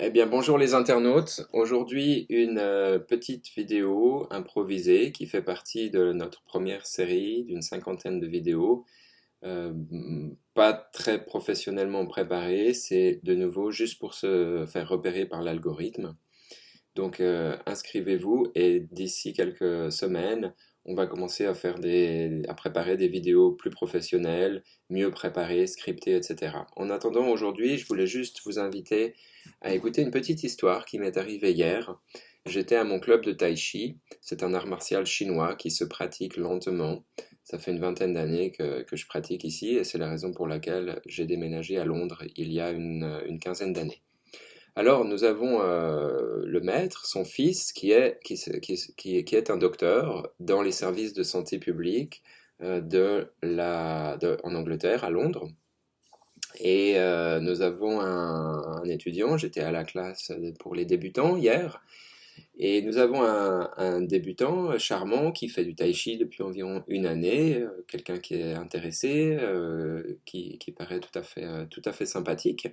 Eh bien, bonjour les internautes. Aujourd'hui, une petite vidéo improvisée qui fait partie de notre première série d'une cinquantaine de vidéos. Pas très professionnellement préparée, c'est de nouveau juste pour se faire repérer par l'algorithme. Donc, inscrivez-vous et d'ici quelques semaines, on va commencer à préparer des vidéos plus professionnelles, mieux préparées, scriptées, etc. En attendant, aujourd'hui, je voulais juste vous inviter à écouter une petite histoire qui m'est arrivée hier. J'étais à mon club de Tai Chi. C'est un art martial chinois qui se pratique lentement. Ça fait une vingtaine d'années que je pratique ici et c'est la raison pour laquelle j'ai déménagé à Londres il y a une quinzaine d'années. Alors, nous avons le maître, son fils, qui est un docteur dans les services de santé publique en Angleterre, à Londres. Et nous avons un étudiant, j'étais à la classe pour les débutants hier, et nous avons un débutant charmant qui fait du tai chi depuis environ une année, quelqu'un qui est intéressé, qui paraît tout à fait sympathique.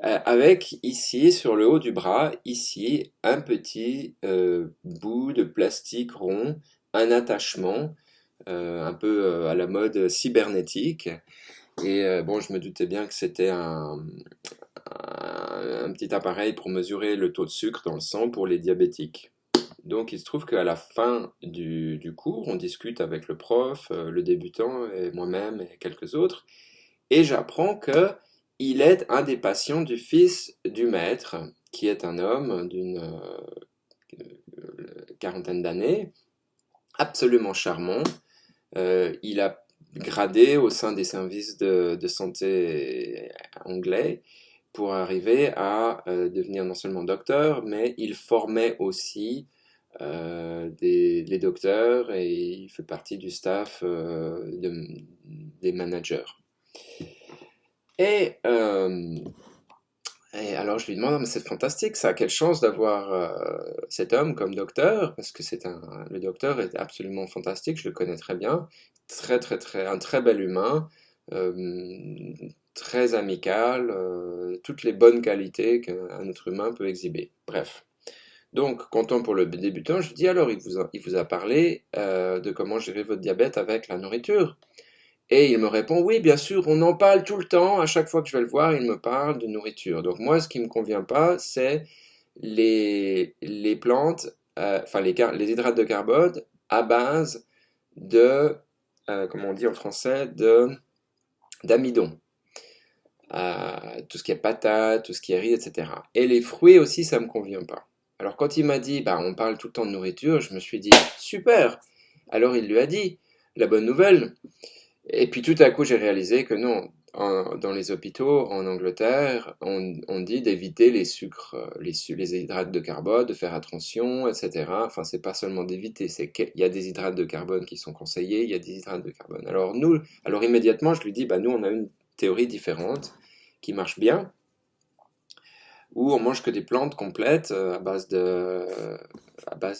Avec ici, sur le haut du bras, ici, un petit bout de plastique rond, un attachement, un peu à la mode cybernétique. Et bon, je me doutais bien que c'était un petit appareil pour mesurer le taux de sucre dans le sang pour les diabétiques. Donc il se trouve qu'à la fin du cours, on discute avec le prof, le débutant et moi-même et quelques autres. Et j'apprends que il est un des patients du fils du maître, qui est un homme d'une quarantaine d'années, absolument charmant. Il a gradé au sein des services de santé anglais pour arriver à devenir non seulement docteur, mais il formait aussi les docteurs et il fait partie du staff des managers. Et, euh, et alors je lui demande, mais c'est fantastique ça, quelle chance d'avoir cet homme comme docteur, parce que le docteur est absolument fantastique, je le connais très bien, un très bel humain, euh, très amical, toutes les bonnes qualités qu'un être humain peut exhiber. Bref. Donc, content pour le débutant, je lui dis alors, il vous a parlé de comment gérer votre diabète avec la nourriture. Et il me répond, oui, bien sûr, on en parle tout le temps. À chaque fois que je vais le voir, il me parle de nourriture. Donc moi, ce qui me convient pas, c'est les plantes, enfin les hydrates de carbone à base de, comment on dit en français, d'amidon. Tout ce qui est patate, tout ce qui est riz, etc. Et les fruits aussi, ça me convient pas. Alors quand il m'a dit, bah on parle tout le temps de nourriture, je me suis dit, super. Alors il lui a dit, la bonne nouvelle, et puis tout à coup, j'ai réalisé que non, dans les hôpitaux en Angleterre, on dit d'éviter les sucres, les hydrates de carbone, de faire attention, etc. Enfin, c'est pas seulement d'éviter, c'est qu'il y a des hydrates de carbone qui sont conseillés, il y a des hydrates de carbone. Alors immédiatement, je lui dis, bah nous, on a une théorie différente qui marche bien, où on mange que des plantes complètes à base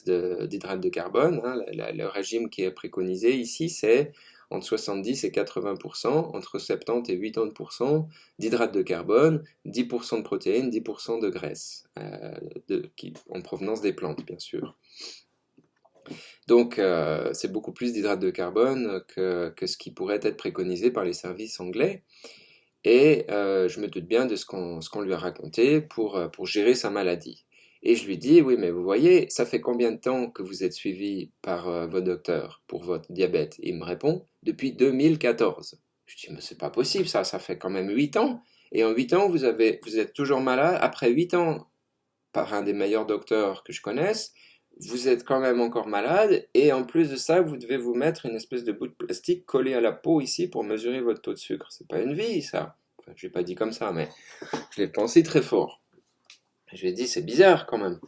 d'hydrates de carbone, hein. Le régime qui est préconisé ici, c'est entre 70 et 80%, entre 70 et 80% d'hydrates de carbone, 10% de protéines, 10% de graisse, en provenance des plantes, bien sûr. Donc, c'est beaucoup plus d'hydrates de carbone que ce qui pourrait être préconisé par les services anglais. Et je me doute bien de ce qu'on lui a raconté pour gérer sa maladie. Et je lui dis, oui, mais vous voyez, ça fait combien de temps que vous êtes suivi par votre docteur pour votre diabète? Et il me répond, depuis 2014. Je dis, mais c'est pas possible, ça fait quand même 8 ans. Et en 8 ans, vous êtes toujours malade. Après 8 ans, par un des meilleurs docteurs que je connaisse, vous êtes quand même encore malade. Et en plus de ça, vous devez vous mettre une espèce de bout de plastique collé à la peau ici pour mesurer votre taux de sucre. C'est pas une vie, ça. Enfin, je l'ai pas dit comme ça, mais je l'ai pensé très fort. Je lui ai dit, c'est bizarre quand même.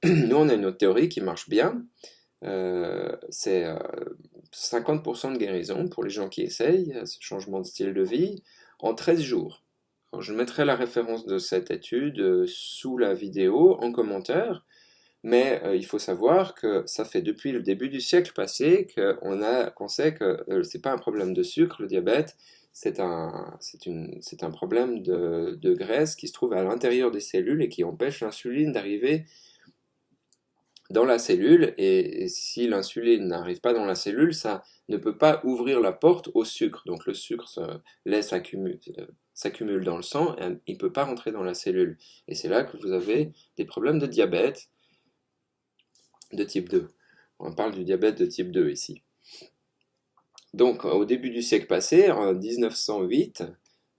Nous, on a une autre théorie qui marche bien. C'est 50% de guérison pour les gens qui essayent ce changement de style de vie en 13 jours. Alors, je mettrai la référence de cette étude sous la vidéo en commentaire, mais il faut savoir que ça fait depuis le début du siècle passé qu'on sait que c'est pas un problème de sucre, le diabète, c'est un problème de graisse qui se trouve à l'intérieur des cellules et qui empêche l'insuline d'arriver dans la cellule. Et si l'insuline n'arrive pas dans la cellule, ça ne peut pas ouvrir la porte au sucre. Donc le sucre s'accumule dans le sang et il ne peut pas rentrer dans la cellule. Et c'est là que vous avez des problèmes de diabète de type 2. On parle du diabète de type 2 ici. Donc, au début du siècle passé, en 1908,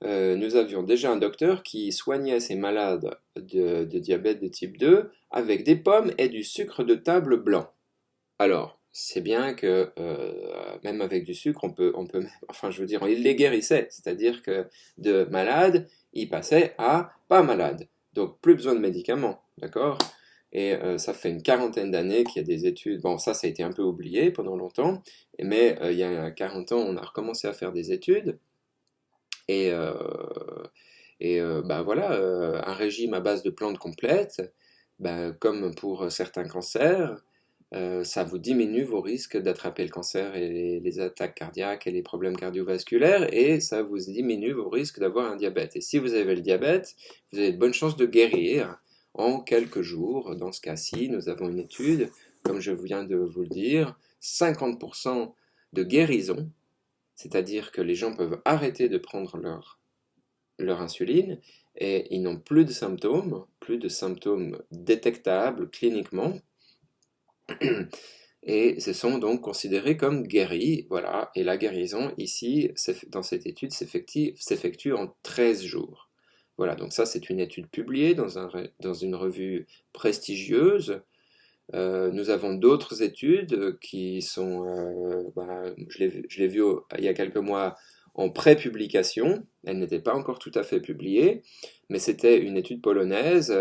nous avions déjà un docteur qui soignait ces malades de diabète de type 2 avec des pommes et du sucre de table blanc. Alors, c'est bien que même avec du sucre, enfin je veux dire, il les guérissait, c'est-à-dire que de malade, il passait à pas malade. Donc, plus besoin de médicaments, d'accord? Et ça fait une quarantaine d'années qu'il y a des études. Bon, ça a été un peu oublié pendant longtemps, mais il y a 40 ans, on a recommencé à faire des études. Et, bah voilà, un régime à base de plantes complètes, bah, comme pour certains cancers, ça vous diminue vos risques d'attraper le cancer et les attaques cardiaques et les problèmes cardiovasculaires, et ça vous diminue vos risques d'avoir un diabète. Et si vous avez le diabète, vous avez de bonnes chances de guérir en quelques jours. Dans ce cas-ci, nous avons une étude, comme je viens de vous le dire, 50% de guérison, c'est-à-dire que les gens peuvent arrêter de prendre leur insuline et ils n'ont plus de symptômes détectables cliniquement, et se sont donc considérés comme guéris. Voilà. Et la guérison, ici, dans cette étude, s'effectue en 13 jours. Voilà, donc ça c'est une étude publiée dans une revue prestigieuse. Nous avons d'autres études qui sont, je l'ai vu il y a quelques mois en pré-publication. Elle n'était pas encore tout à fait publiée, mais c'était une étude polonaise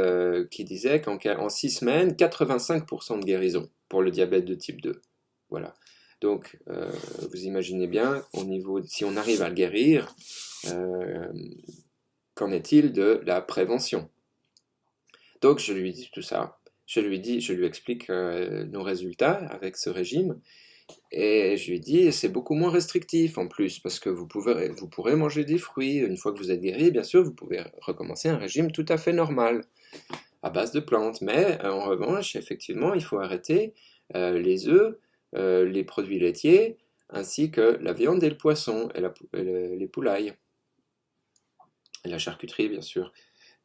qui disait qu'en 6 semaines, 85% de guérison pour le diabète de type 2. Voilà. Donc, vous imaginez bien, si on arrive à le guérir, qu'en est-il de la prévention? Donc, je lui dis tout ça. Je lui explique nos résultats avec ce régime. Et je lui dis, c'est beaucoup moins restrictif en plus, parce que vous pourrez manger des fruits. Une fois que vous êtes guéri, bien sûr, vous pouvez recommencer un régime tout à fait normal, à base de plantes. Mais en revanche, effectivement, il faut arrêter les œufs, les produits laitiers, ainsi que la viande et le poisson, et les poulailles, et la charcuterie, bien sûr.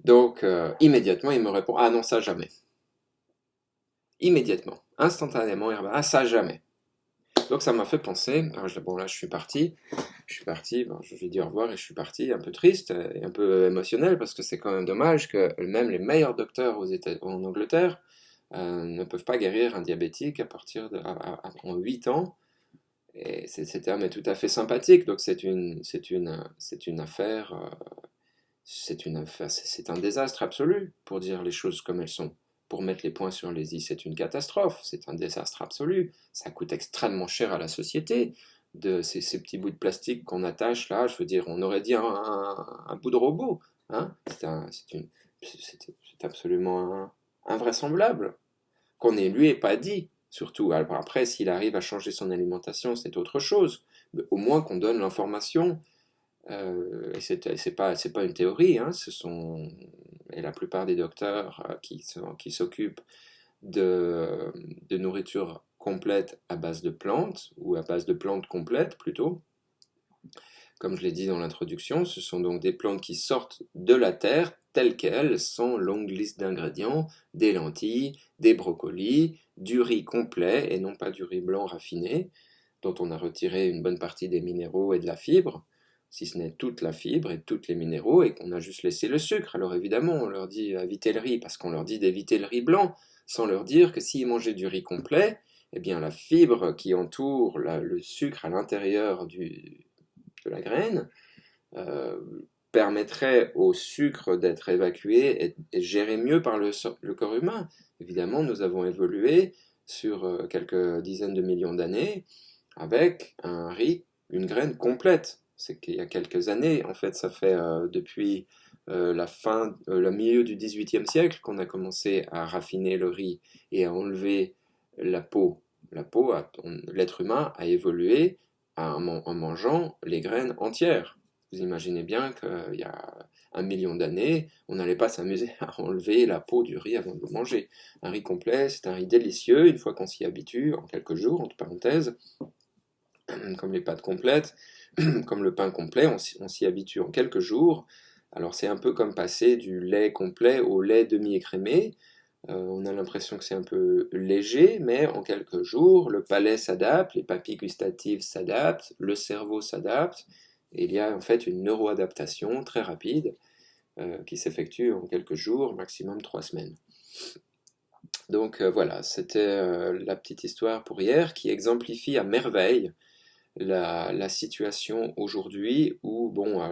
Donc, immédiatement, il me répond, ah non, ça jamais. Immédiatement, instantanément, il répond, ah ça jamais. Donc ça m'a fait penser, alors bon là je suis parti, bon, je lui ai dit au revoir et je suis parti un peu triste et un peu émotionnel parce que c'est quand même dommage que même les meilleurs docteurs en Angleterre ne peuvent pas guérir un diabétique en 8 ans. Et c'était mais tout à fait sympathique, donc c'est une affaire, c'est un désastre absolu pour dire les choses comme elles sont. Pour mettre les points sur les i, c'est une catastrophe, c'est un désastre absolu. Ça coûte extrêmement cher à la société, ces petits bouts de plastique qu'on attache là. Je veux dire, on aurait dit un bout de robot. Hein. C'est absolument invraisemblable qu'on lui ait pas dit. Surtout, alors après, s'il arrive à changer son alimentation, c'est autre chose. Mais au moins qu'on donne l'information. Et c'est pas une théorie, hein, et la plupart des docteurs qui s'occupent de nourriture complète à base de plantes, ou à base de plantes complètes plutôt, comme je l'ai dit dans l'introduction, ce sont donc des plantes qui sortent de la terre telles quelles, sans longue liste d'ingrédients, des lentilles, des brocolis, du riz complet et non pas du riz blanc raffiné, dont on a retiré une bonne partie des minéraux et de la fibre, si ce n'est toute la fibre et tous les minéraux, et qu'on a juste laissé le sucre. Alors évidemment, on leur dit éviter le riz, parce qu'on leur dit d'éviter le riz blanc, sans leur dire que s'ils mangeaient du riz complet, eh bien la fibre qui entoure le sucre à l'intérieur de la graine euh, permettrait au sucre d'être évacué et géré mieux par le corps humain. Évidemment, nous avons évolué sur quelques dizaines de millions d'années avec un riz, une graine complète. C'est qu'il y a quelques années, en fait, ça fait depuis le milieu du XVIIIe siècle qu'on a commencé à raffiner le riz et à enlever la peau. L'être humain a évolué en mangeant les graines entières. vous imaginez bien qu'il y a 1 million d'années, on n'allait pas s'amuser à enlever la peau du riz avant de le manger. Un riz complet, c'est un riz délicieux, une fois qu'on s'y habitue, en quelques jours, entre parenthèses, comme les pâtes complètes, comme le pain complet, on s'y habitue en quelques jours. Alors c'est un peu comme passer du lait complet au lait demi-écrémé. On a l'impression que c'est un peu léger, mais en quelques jours, le palais s'adapte, les papilles gustatives s'adaptent, le cerveau s'adapte, et il y a en fait une neuroadaptation très rapide qui s'effectue en quelques jours, maximum 3 semaines. Donc voilà, c'était la petite histoire pour hier qui exemplifie à merveille la situation aujourd'hui où bon,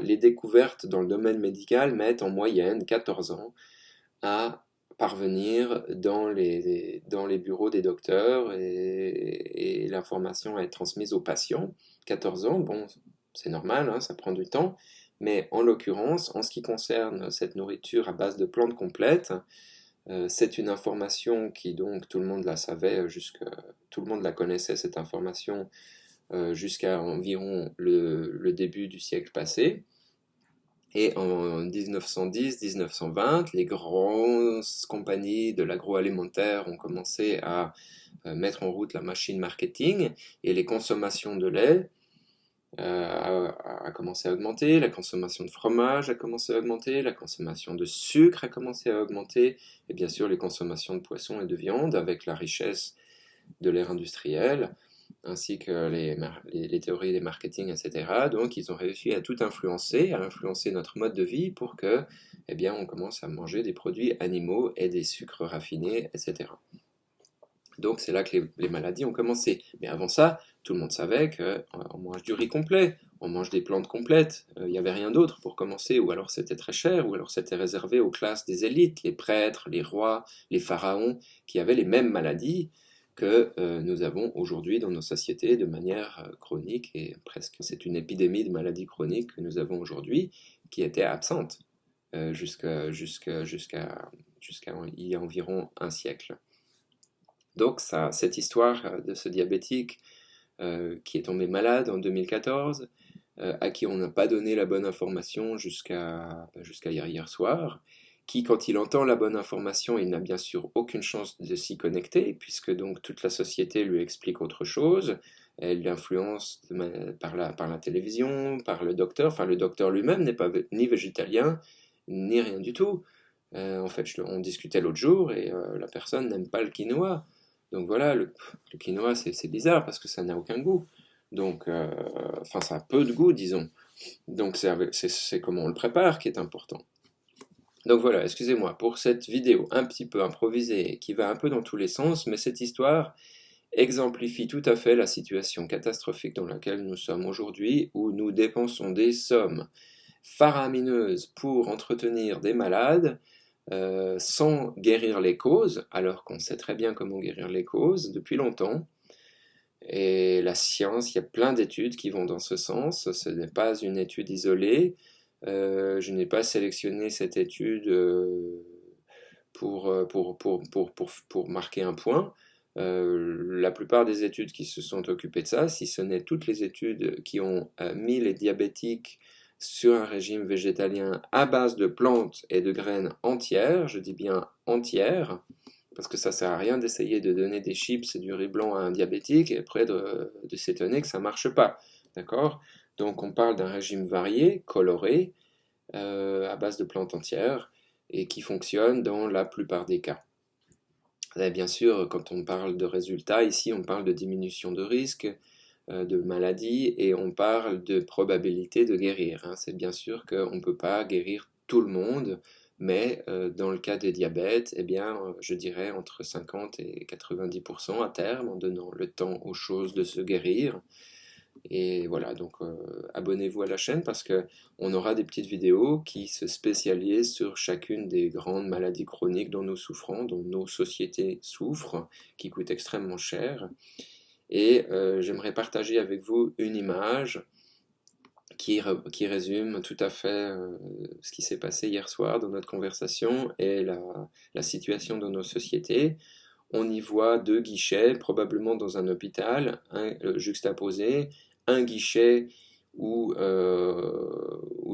les découvertes dans le domaine médical mettent en moyenne 14 ans à parvenir dans les bureaux des docteurs et l'information à être transmise aux patients. 14 ans, bon, c'est normal, hein, ça prend du temps, mais en l'occurrence, en ce qui concerne cette nourriture à base de plantes complètes, c'est une information qui donc tout le monde la savait, tout le monde la connaissait cette information jusqu'à environ le début du siècle passé. Et en 1910-1920, les grandes compagnies de l'agroalimentaire ont commencé à mettre en route la machine marketing et les consommations de lait a commencé à augmenter, la consommation de fromage a commencé à augmenter, la consommation de sucre a commencé à augmenter, et bien sûr les consommations de poissons et de viande avec la richesse de l'ère industrielle, ainsi que les théories des marketing, etc. Donc ils ont réussi à tout influencer, à influencer notre mode de vie pour que, eh bien, on commence à manger des produits animaux et des sucres raffinés, etc. Donc c'est là que les maladies ont commencé. Mais avant ça, tout le monde savait qu'on mange du riz complet, on mange des plantes complètes. Il n'y avait rien d'autre pour commencer, ou alors c'était très cher, ou alors c'était réservé aux classes des élites, les prêtres, les rois, les pharaons, qui avaient les mêmes maladies que nous avons aujourd'hui dans nos sociétés de manière chronique, et presque c'est une épidémie de maladies chroniques que nous avons aujourd'hui, qui était absente jusqu'à il y a environ un siècle. Donc cette histoire de ce diabétique qui est tombé malade en 2014, à qui on n'a pas donné la bonne information jusqu'à hier soir, qui, quand il entend la bonne information, il n'a bien sûr aucune chance de s'y connecter, puisque donc toute la société lui explique autre chose, elle l'influence par la télévision, par le docteur, enfin le docteur lui-même n'est pas ni végétalien, ni rien du tout. En fait, on discutait l'autre jour et la personne n'aime pas le quinoa. Donc voilà, le quinoa, c'est bizarre parce que ça n'a aucun goût. Donc, enfin, ça a peu de goût, disons. Donc c'est comment on le prépare qui est important. Donc voilà, excusez-moi pour cette vidéo un petit peu improvisée qui va un peu dans tous les sens, mais cette histoire exemplifie tout à fait la situation catastrophique dans laquelle nous sommes aujourd'hui, où nous dépensons des sommes faramineuses pour entretenir des malades, sans guérir les causes, alors qu'on sait très bien comment guérir les causes depuis longtemps. Et la science, il y a plein d'études qui vont dans ce sens, ce n'est pas une étude isolée. Je n'ai pas sélectionné cette étude pour marquer un point. La plupart des études qui se sont occupées de ça, si ce n'est toutes les études qui ont mis les diabétiques sur un régime végétalien à base de plantes et de graines entières, je dis bien entières, parce que ça sert à rien d'essayer de donner des chips et du riz blanc à un diabétique et après de s'étonner que ça marche pas, d'accord? Donc on parle d'un régime varié, coloré, à base de plantes entières et qui fonctionne dans la plupart des cas. Et bien sûr, quand on parle de résultats, ici on parle de diminution de risque, de maladie et on parle de probabilité de guérir, hein. C'est bien sûr qu'on ne peut pas guérir tout le monde, mais dans le cas des diabètes, eh bien, je dirais entre 50 et 90% à terme, en donnant le temps aux choses de se guérir. Et voilà, donc abonnez-vous à la chaîne parce que on aura des petites vidéos qui se spécialisent sur chacune des grandes maladies chroniques dont nous souffrons, dont nos sociétés souffrent, qui coûtent extrêmement cher. Et j'aimerais partager avec vous une image qui résume tout à fait ce qui s'est passé hier soir dans notre conversation et la situation de nos sociétés. On y voit deux guichets, probablement dans un hôpital, juxtaposés, un guichet où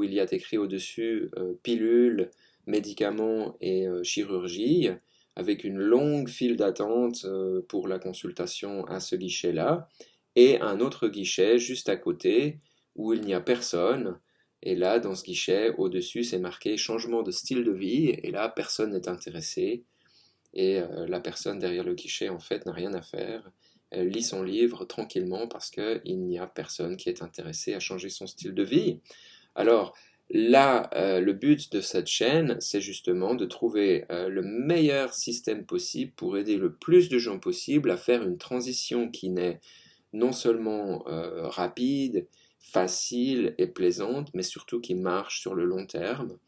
il y a écrit au-dessus pilules, médicaments et chirurgie, avec une longue file d'attente pour la consultation à ce guichet-là, et un autre guichet juste à côté où il n'y a personne. Et là, dans ce guichet, au-dessus, c'est marqué changement de style de vie, et là, personne n'est intéressé. Et la personne derrière le guichet, en fait, n'a rien à faire. Elle lit son livre tranquillement parce qu'il n'y a personne qui est intéressé à changer son style de vie. Alors là, le but de cette chaîne, c'est justement de trouver le meilleur système possible pour aider le plus de gens possible à faire une transition qui n'est non seulement rapide, facile et plaisante, mais surtout qui marche sur le long terme.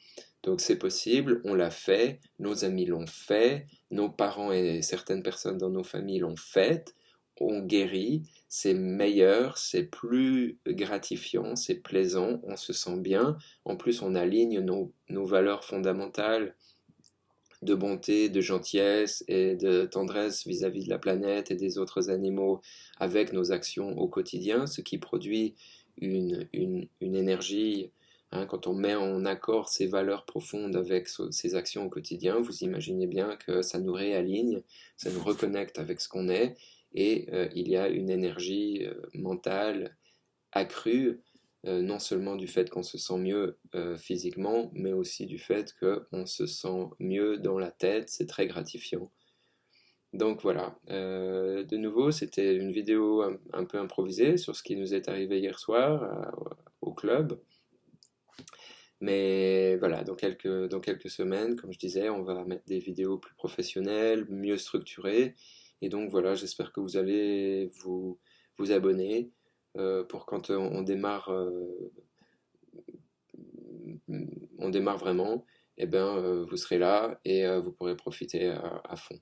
Donc c'est possible, on l'a fait, nos amis l'ont fait, nos parents et certaines personnes dans nos familles l'ont fait, on guérit, c'est meilleur, c'est plus gratifiant, c'est plaisant, on se sent bien, en plus on aligne nos valeurs fondamentales de bonté, de gentillesse et de tendresse vis-à-vis de la planète et des autres animaux avec nos actions au quotidien, ce qui produit une énergie. Hein, quand on met en accord ces valeurs profondes avec ces actions au quotidien, vous imaginez bien que ça nous réaligne, ça nous reconnecte avec ce qu'on est, et il y a une énergie mentale accrue, non seulement du fait qu'on se sent mieux physiquement, mais aussi du fait qu'on se sent mieux dans la tête, c'est très gratifiant. Donc voilà, de nouveau, c'était une vidéo un peu improvisée sur ce qui nous est arrivé hier soir au club. Mais voilà, dans quelques semaines, comme je disais, on va mettre des vidéos plus professionnelles, mieux structurées. Et donc voilà, j'espère que vous allez vous abonner pour quand on démarre vraiment, eh ben, vous serez là et vous pourrez profiter à fond.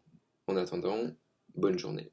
En attendant, bonne journée.